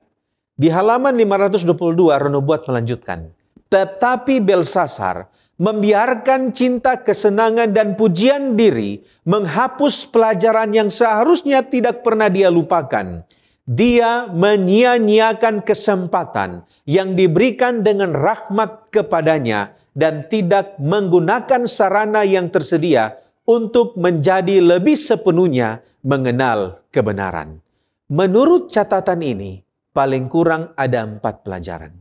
Di halaman 522, Roh Nubuat melanjutkan, tetapi Belsasar membiarkan cinta, kesenangan, dan pujian diri menghapus pelajaran yang seharusnya tidak pernah dia lupakan. Dia menyia-nyiakan kesempatan yang diberikan dengan rahmat kepadanya dan tidak menggunakan sarana yang tersedia untuk menjadi lebih sepenuhnya mengenal kebenaran. Menurut catatan ini, paling kurang ada 4 pelajaran.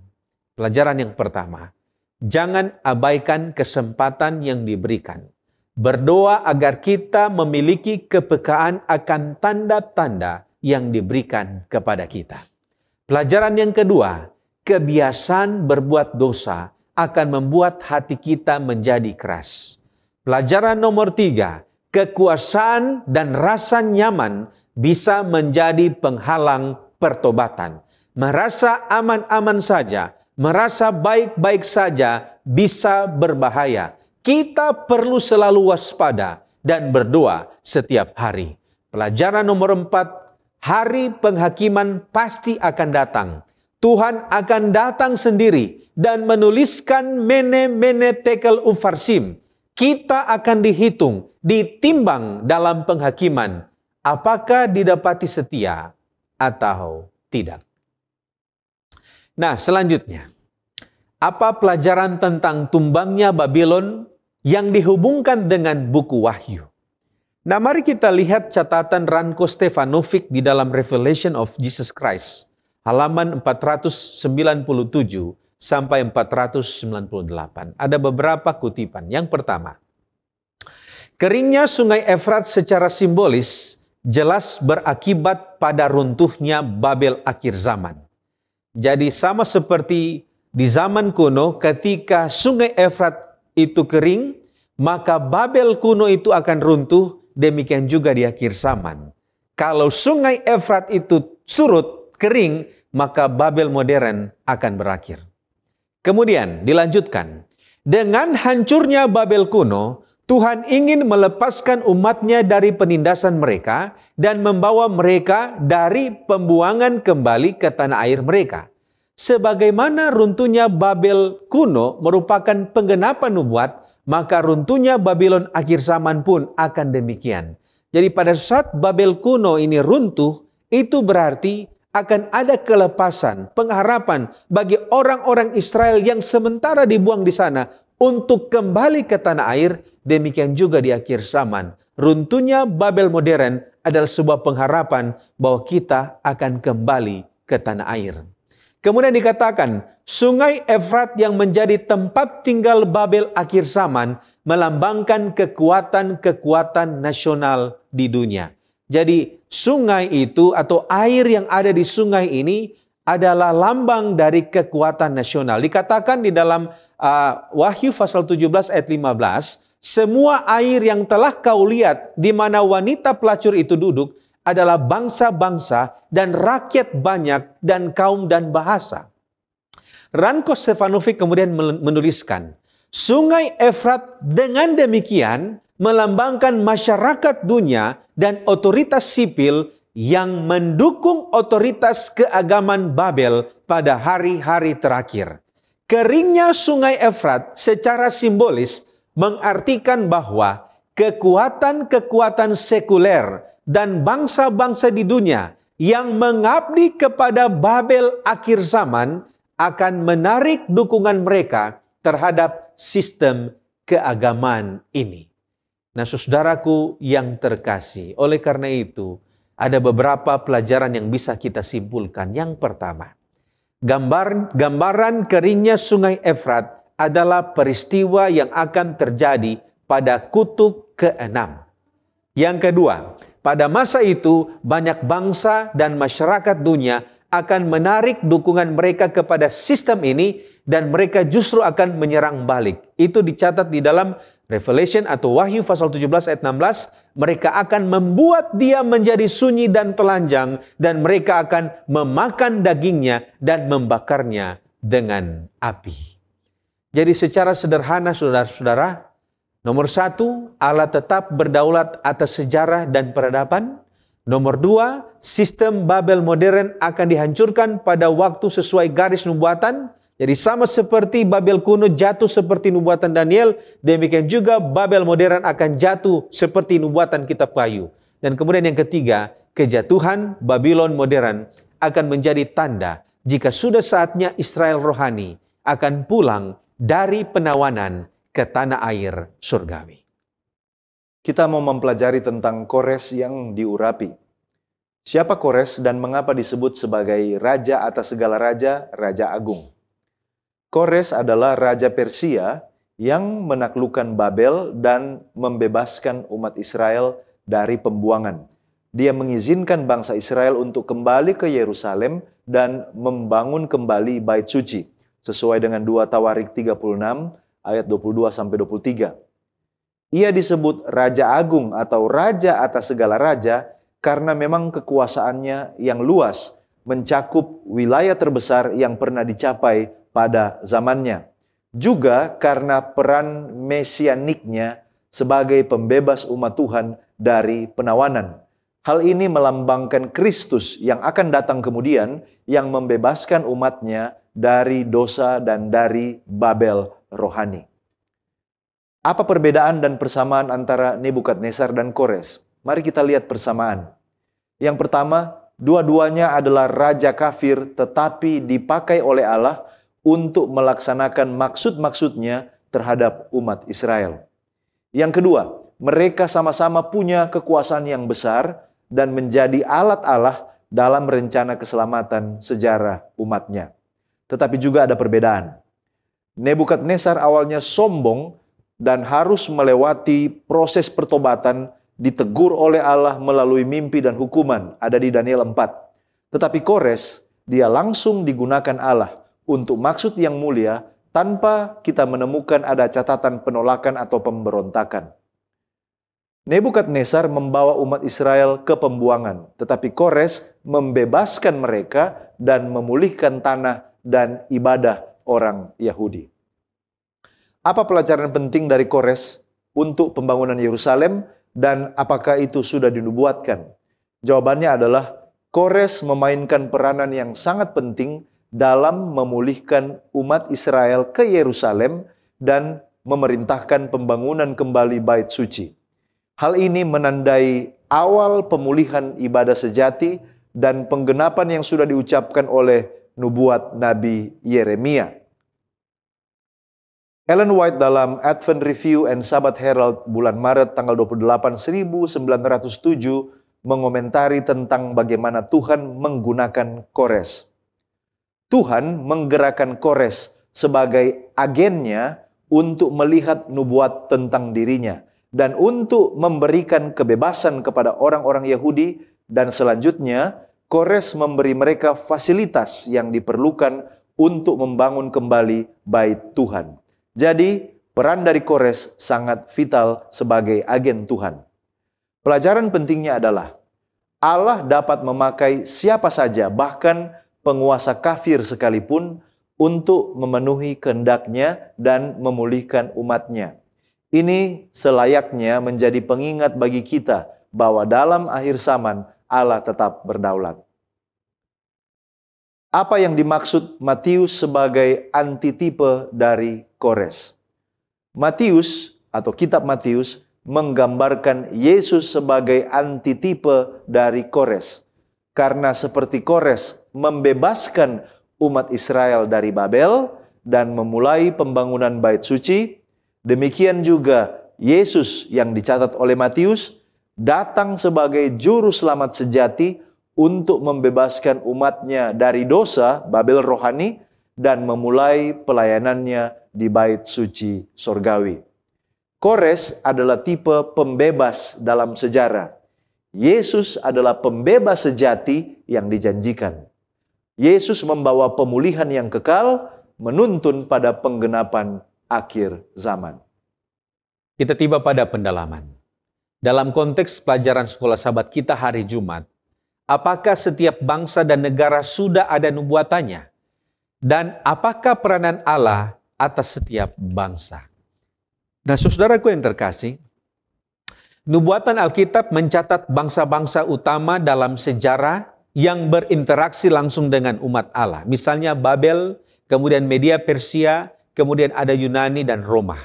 Pelajaran yang pertama, jangan abaikan kesempatan yang diberikan. Berdoa agar kita memiliki kepekaan akan tanda-tanda yang diberikan kepada kita. Pelajaran yang kedua, kebiasaan berbuat dosa akan membuat hati kita menjadi keras. Pelajaran nomor 3, kekuasaan dan rasa nyaman bisa menjadi penghalang pertobatan. Merasa aman-aman saja, merasa baik-baik saja bisa berbahaya. Kita perlu selalu waspada dan berdoa setiap hari. Pelajaran nomor 4, hari penghakiman pasti akan datang. Tuhan akan datang sendiri dan menuliskan mene tekel ufarsim. Kita akan dihitung, ditimbang dalam penghakiman. Apakah didapati setia atau tidak? Nah, selanjutnya, apa pelajaran tentang tumbangnya Babylon yang dihubungkan dengan buku Wahyu? Nah, mari kita lihat catatan Ranko Stefanovic di dalam Revelation of Jesus Christ, halaman 497 sampai 498. Ada beberapa kutipan. Yang pertama, keringnya sungai Efrat secara simbolis jelas berakibat pada runtuhnya Babel akhir zaman. Jadi sama seperti di zaman kuno ketika sungai Efrat itu kering, maka Babel kuno itu akan runtuh, demikian juga di akhir zaman. Kalau sungai Efrat itu surut, kering, maka Babel modern akan berakhir. Kemudian dilanjutkan, dengan hancurnya Babel kuno, Tuhan ingin melepaskan umatnya dari penindasan mereka dan membawa mereka dari pembuangan kembali ke tanah air mereka. Sebagaimana runtuhnya Babel kuno merupakan penggenapan nubuat, maka runtuhnya Babylon akhir zaman pun akan demikian. Jadi pada saat Babel kuno ini runtuh, itu berarti akan ada kelepasan, pengharapan bagi orang-orang Israel yang sementara dibuang di sana untuk kembali ke tanah air. Demikian juga di akhir zaman. Runtuhnya Babel modern adalah sebuah pengharapan bahwa kita akan kembali ke tanah air. Kemudian dikatakan, sungai Efrat yang menjadi tempat tinggal Babel akhir zaman melambangkan kekuatan-kekuatan nasional di dunia. Jadi sungai itu atau air yang ada di sungai ini adalah lambang dari kekuatan nasional. Dikatakan di dalam Wahyu pasal 17 ayat 15, semua air yang telah kau lihat di mana wanita pelacur itu duduk adalah bangsa-bangsa dan rakyat banyak dan kaum dan bahasa. Ranko Stefanovic kemudian menuliskan, sungai Efrat dengan demikian melambangkan masyarakat dunia dan otoritas sipil yang mendukung otoritas keagamaan Babel pada hari-hari terakhir. Keringnya sungai Efrat secara simbolis mengartikan bahwa kekuatan-kekuatan sekuler dan bangsa-bangsa di dunia yang mengabdi kepada Babel akhir zaman akan menarik dukungan mereka terhadap sistem keagamaan ini. Nah, saudaraku yang terkasih, oleh karena itu ada beberapa pelajaran yang bisa kita simpulkan. Yang pertama, gambaran keringnya sungai Efrat adalah peristiwa yang akan terjadi pada kutub ke-6. Yang kedua, pada masa itu banyak bangsa dan masyarakat dunia akan menarik dukungan mereka kepada sistem ini dan mereka justru akan menyerang balik. Itu dicatat di dalam Revelation atau Wahyu pasal 17 ayat 16. Mereka akan membuat dia menjadi sunyi dan telanjang dan mereka akan memakan dagingnya dan membakarnya dengan api. Jadi secara sederhana saudara-saudara, nomor satu, Allah tetap berdaulat atas sejarah dan peradaban. Nomor dua, sistem Babel modern akan dihancurkan pada waktu sesuai garis nubuatan. Jadi sama seperti Babel kuno jatuh seperti nubuatan Daniel, demikian juga Babel modern akan jatuh seperti nubuatan kitab Wahyu. Dan kemudian yang ketiga, kejatuhan Babylon modern akan menjadi tanda jika sudah saatnya Israel rohani akan pulang dari penawanan ke tanah air surgawi. Kita mau mempelajari tentang Kores yang diurapi. Siapa Kores dan mengapa disebut sebagai raja atas segala raja, raja agung? Kores adalah raja Persia yang menaklukkan Babel dan membebaskan umat Israel dari pembuangan. Dia mengizinkan bangsa Israel untuk kembali ke Yerusalem dan membangun kembali bait suci, sesuai dengan 2 Tawarik 36 ayat 22-23. Ia disebut Raja Agung atau Raja atas segala raja karena memang kekuasaannya yang luas mencakup wilayah terbesar yang pernah dicapai pada zamannya. Juga karena peran mesianiknya sebagai pembebas umat Tuhan dari penawanan. Hal ini melambangkan Kristus yang akan datang kemudian yang membebaskan umatnya dari dosa dan dari Babel rohani. Apa perbedaan dan persamaan antara Nebukadnezar dan Kores? Mari kita lihat persamaan. Yang pertama, dua-duanya adalah raja kafir tetapi dipakai oleh Allah untuk melaksanakan maksud-maksudnya terhadap umat Israel. Yang kedua, mereka sama-sama punya kekuasaan yang besar dan menjadi alat Allah dalam rencana keselamatan sejarah umatnya. Tetapi juga ada perbedaan. Nebukadnezar awalnya sombong dan harus melewati proses pertobatan, ditegur oleh Allah melalui mimpi dan hukuman, ada di Daniel 4. Tetapi Kores, dia langsung digunakan Allah untuk maksud yang mulia tanpa kita menemukan ada catatan penolakan atau pemberontakan. Nebukadnezar membawa umat Israel ke pembuangan, tetapi Kores membebaskan mereka dan memulihkan tanah dan ibadah orang Yahudi. Apa pelajaran penting dari Kores untuk pembangunan Yerusalem dan apakah itu sudah dinubuatkan? Jawabannya adalah Kores memainkan peranan yang sangat penting dalam memulihkan umat Israel ke Yerusalem dan memerintahkan pembangunan kembali bait suci. Hal ini menandai awal pemulihan ibadah sejati dan penggenapan yang sudah diucapkan oleh nubuat Nabi Yeremia. Ellen White dalam Advent Review and Sabbath Herald bulan Maret tanggal 28 1907 mengomentari tentang bagaimana Tuhan menggunakan Kores. Tuhan menggerakkan Kores sebagai agennya untuk melihat nubuat tentang dirinya dan untuk memberikan kebebasan kepada orang-orang Yahudi, dan selanjutnya Kores memberi mereka fasilitas yang diperlukan untuk membangun kembali bait Tuhan. Jadi, peran dari Kores sangat vital sebagai agen Tuhan. Pelajaran pentingnya adalah Allah dapat memakai siapa saja, bahkan penguasa kafir sekalipun, untuk memenuhi kehendak-Nya dan memulihkan umat-Nya. Ini selayaknya menjadi pengingat bagi kita bahwa dalam akhir zaman Allah tetap berdaulat. Apa yang dimaksud Matius sebagai antitipe dari Kores? Matius atau kitab Matius menggambarkan Yesus sebagai antitipe dari Kores. Karena seperti Kores membebaskan umat Israel dari Babel dan memulai pembangunan bait suci, demikian juga Yesus yang dicatat oleh Matius datang sebagai juru selamat sejati untuk membebaskan umatnya dari dosa Babel rohani dan memulai pelayanannya di bait suci sorgawi. Kores adalah tipe pembebas dalam sejarah. Yesus adalah pembebas sejati yang dijanjikan. Yesus membawa pemulihan yang kekal, menuntun pada penggenapan akhir zaman. Kita tiba pada pendalaman. Dalam konteks pelajaran sekolah sahabat kita hari Jumat, apakah setiap bangsa dan negara sudah ada nubuatannya? Dan apakah peranan Allah atas setiap bangsa? Nah, saudaraku yang terkasih, nubuatan Alkitab mencatat bangsa-bangsa utama dalam sejarah yang berinteraksi langsung dengan umat Allah. Misalnya Babel, kemudian Media Persia, kemudian ada Yunani dan Roma.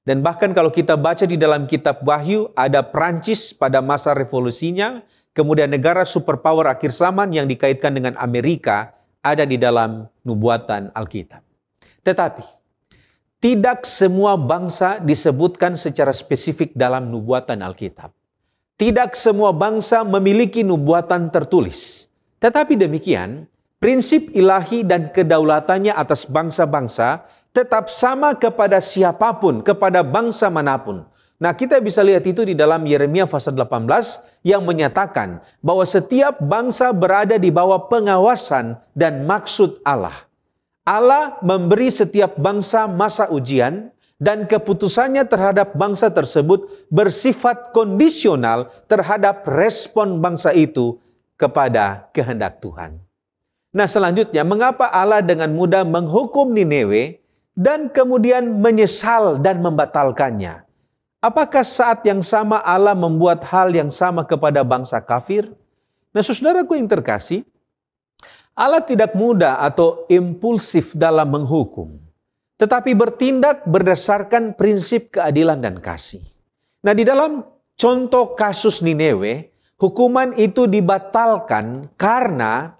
Dan bahkan kalau kita baca di dalam kitab Wahyu, ada Prancis pada masa revolusinya, kemudian negara superpower akhir zaman yang dikaitkan dengan Amerika ada di dalam nubuatan Alkitab. Tetapi tidak semua bangsa disebutkan secara spesifik dalam nubuatan Alkitab. Tidak semua bangsa memiliki nubuatan tertulis. Tetapi demikian, prinsip ilahi dan kedaulatannya atas bangsa-bangsa tetap sama kepada siapapun, kepada bangsa manapun. Nah, kita bisa lihat itu di dalam Yeremia pasal 18 yang menyatakan bahwa setiap bangsa berada di bawah pengawasan dan maksud Allah. Allah memberi setiap bangsa masa ujian dan keputusannya terhadap bangsa tersebut bersifat kondisional terhadap respon bangsa itu kepada kehendak Tuhan. Nah, selanjutnya, mengapa Allah dengan mudah menghukum Nineve dan kemudian menyesal dan membatalkannya? Apakah saat yang sama Allah membuat hal yang sama kepada bangsa kafir? Nah, saudaraku yang terkasih, Allah tidak mudah atau impulsif dalam menghukum, tetapi bertindak berdasarkan prinsip keadilan dan kasih. Nah, di dalam contoh kasus Nineve, hukuman itu dibatalkan karena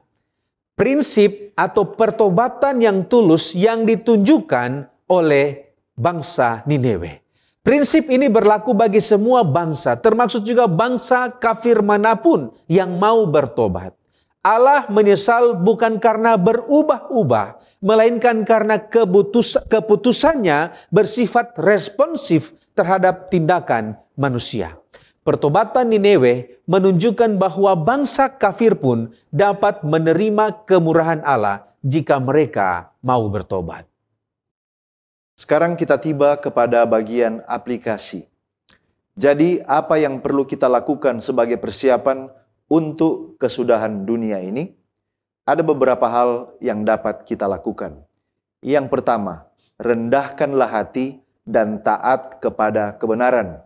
prinsip atau pertobatan yang tulus yang ditunjukkan oleh bangsa Nineve. Prinsip ini berlaku bagi semua bangsa, termasuk juga bangsa kafir manapun yang mau bertobat. Allah menyesal bukan karena berubah-ubah, melainkan karena keputusannya bersifat responsif terhadap tindakan manusia. Pertobatan Nineve menunjukkan bahwa bangsa kafir pun dapat menerima kemurahan Allah jika mereka mau bertobat. Sekarang kita tiba kepada bagian aplikasi. Jadi, apa yang perlu kita lakukan sebagai persiapan untuk kesudahan dunia ini? Ada beberapa hal yang dapat kita lakukan. Yang pertama, rendahkanlah hati dan taat kepada kebenaran.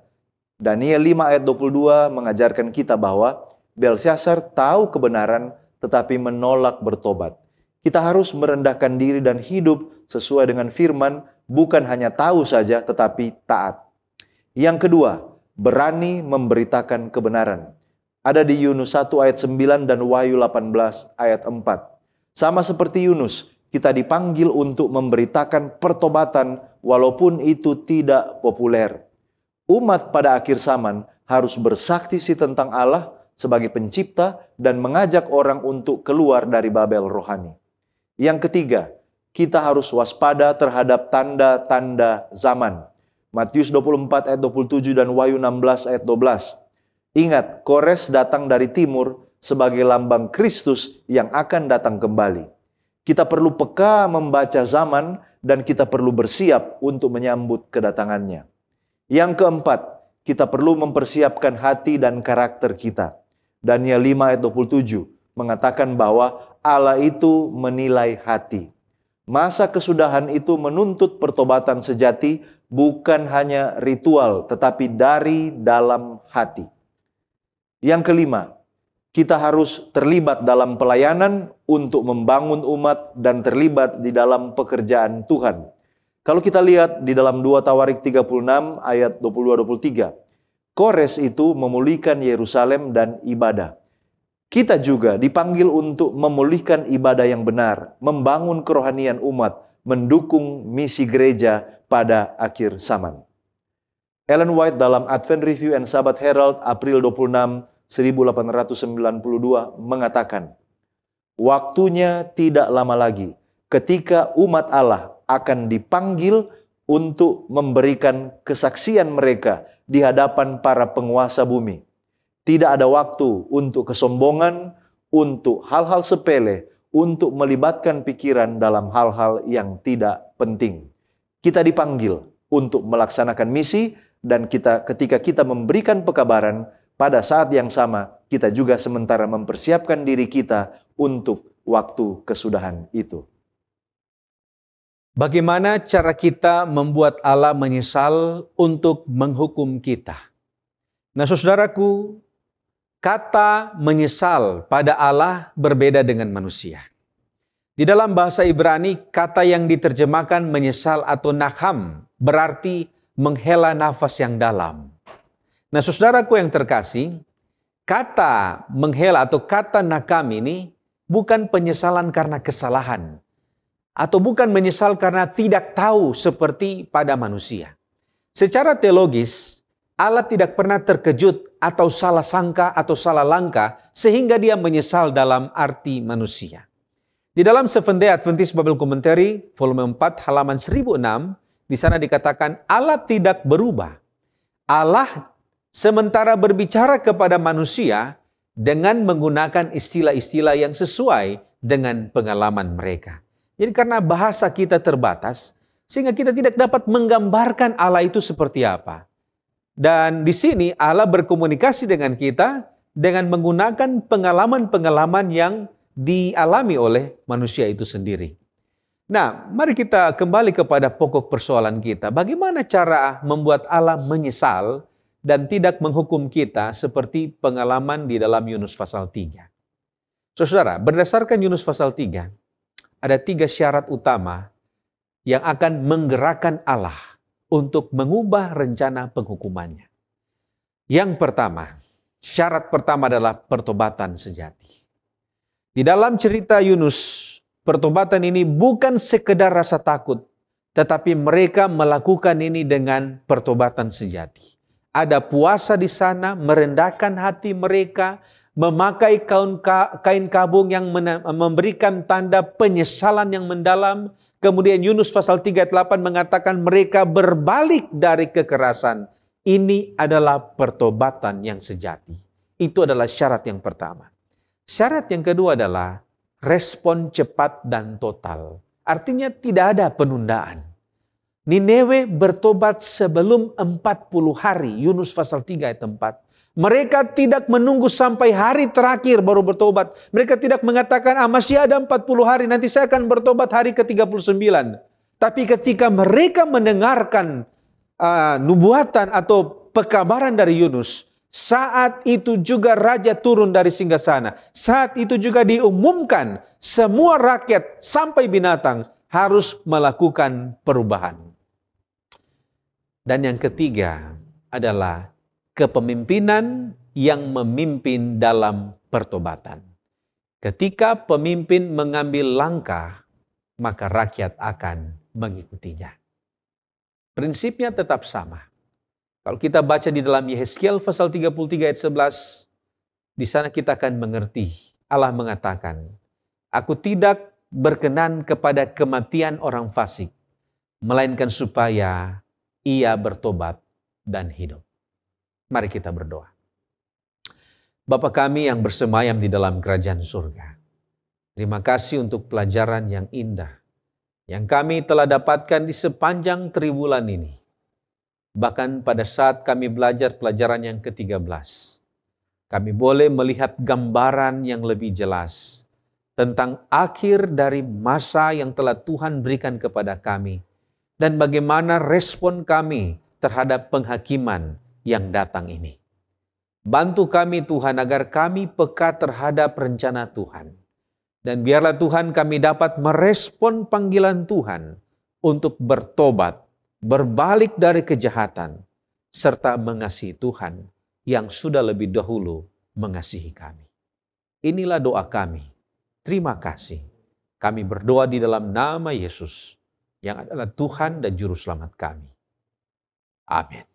Daniel 5 ayat 22 mengajarkan kita bahwa Belsyazar tahu kebenaran tetapi menolak bertobat. Kita harus merendahkan diri dan hidup sesuai dengan firman, bukan hanya tahu saja tetapi taat. Yang kedua, berani memberitakan kebenaran. Ada di Yunus 1 ayat 9 dan Wahyu 18 ayat 4. Sama seperti Yunus, kita dipanggil untuk memberitakan pertobatan walaupun itu tidak populer. Umat pada akhir zaman harus bersaksi tentang Allah sebagai pencipta dan mengajak orang untuk keluar dari Babel rohani. Yang ketiga, kita harus waspada terhadap tanda-tanda zaman. Matius 24 ayat 27 dan Wahyu 16 ayat 12. Ingat, Kores datang dari timur sebagai lambang Kristus yang akan datang kembali. Kita perlu peka membaca zaman dan kita perlu bersiap untuk menyambut kedatangannya. Yang keempat, kita perlu mempersiapkan hati dan karakter kita. Daniel 5 ayat 27 mengatakan bahwa Allah itu menilai hati. Masa kesudahan itu menuntut pertobatan sejati, bukan hanya ritual, tetapi dari dalam hati. Yang kelima, kita harus terlibat dalam pelayanan untuk membangun umat dan terlibat di dalam pekerjaan Tuhan. Kalau kita lihat di dalam 2 Tawarik 36 ayat 22-23, Kores itu memulihkan Yerusalem dan ibadah. Kita juga dipanggil untuk memulihkan ibadah yang benar, membangun kerohanian umat, mendukung misi gereja pada akhir zaman. Ellen White dalam Advent Review and Sabbath Herald April 26, 1892 mengatakan, waktunya tidak lama lagi ketika umat Allah akan dipanggil untuk memberikan kesaksian mereka di hadapan para penguasa bumi. Tidak ada waktu untuk kesombongan, untuk hal-hal sepele, untuk melibatkan pikiran dalam hal-hal yang tidak penting. Kita dipanggil untuk melaksanakan misi, dan ketika kita memberikan pekabaran, pada saat yang sama kita juga sementara mempersiapkan diri kita untuk waktu kesudahan itu. Bagaimana cara kita membuat Allah menyesal untuk menghukum kita? Nah, saudaraku, kata menyesal pada Allah berbeda dengan manusia. Di dalam bahasa Ibrani, kata yang diterjemahkan menyesal atau nakham berarti menghela nafas yang dalam. Nah, saudaraku yang terkasih, kata menghela atau kata nakam ini bukan penyesalan karena kesalahan, atau bukan menyesal karena tidak tahu seperti pada manusia. Secara teologis, Allah tidak pernah terkejut atau salah sangka atau salah langkah sehingga dia menyesal dalam arti manusia. Di dalam Seventh Day Adventist Bible Commentary, volume 4, halaman 1006, di sana dikatakan Allah tidak berubah. Allah sementara berbicara kepada manusia dengan menggunakan istilah-istilah yang sesuai dengan pengalaman mereka. Jadi karena bahasa kita terbatas, sehingga kita tidak dapat menggambarkan Allah itu seperti apa. Dan di sini Allah berkomunikasi dengan kita dengan menggunakan pengalaman-pengalaman yang dialami oleh manusia itu sendiri. Nah, mari kita kembali kepada pokok persoalan kita. Bagaimana cara membuat Allah menyesal dan tidak menghukum kita seperti pengalaman di dalam Yunus pasal 3. Saudara, berdasarkan Yunus pasal 3, ada 3 syarat utama yang akan menggerakkan Allah untuk mengubah rencana penghukumannya. Yang pertama, syarat pertama adalah pertobatan sejati. Di dalam cerita Yunus, pertobatan ini bukan sekedar rasa takut, tetapi mereka melakukan ini dengan pertobatan sejati. Ada puasa di sana, merendahkan hati mereka, memakai kain kabung yang memberikan tanda penyesalan yang mendalam. Kemudian Yunus pasal 3 ayat 8 mengatakan mereka berbalik dari kekerasan. Ini adalah pertobatan yang sejati. Itu adalah syarat yang pertama. Syarat yang kedua adalah respon cepat dan total. Artinya tidak ada penundaan. Nineve bertobat sebelum 40 hari. Yunus pasal 3 ayat 4. Mereka tidak menunggu sampai hari terakhir baru bertobat. Mereka tidak mengatakan, masih ada 40 hari, nanti saya akan bertobat hari ke-39. Tapi ketika mereka mendengarkan nubuatan atau pekabaran dari Yunus, saat itu juga raja turun dari singgasana. Saat itu juga diumumkan semua rakyat sampai binatang harus melakukan perubahan. Dan yang ketiga adalah kepemimpinan yang memimpin dalam pertobatan. Ketika pemimpin mengambil langkah, maka rakyat akan mengikutinya. Prinsipnya tetap sama. Kalau kita baca di dalam Yehezkiel pasal 33 ayat 11, di sana kita akan mengerti. Allah mengatakan, aku tidak berkenan kepada kematian orang fasik, melainkan supaya ia bertobat dan hidup. Mari kita berdoa. Bapa kami yang bersemayam di dalam kerajaan surga, terima kasih untuk pelajaran yang indah yang kami telah dapatkan di sepanjang triwulan ini. Bahkan pada saat kami belajar pelajaran yang ke-13, kami boleh melihat gambaran yang lebih jelas tentang akhir dari masa yang telah Tuhan berikan kepada kami dan bagaimana respon kami terhadap penghakiman yang datang ini. Bantu kami Tuhan agar kami peka terhadap rencana Tuhan. Dan biarlah Tuhan kami dapat merespon panggilan Tuhan untuk bertobat, berbalik dari kejahatan, serta mengasihi Tuhan yang sudah lebih dahulu mengasihi kami. Inilah doa kami. Terima kasih. Kami berdoa di dalam nama Yesus, yang adalah Tuhan dan Juru Selamat kami. Amin.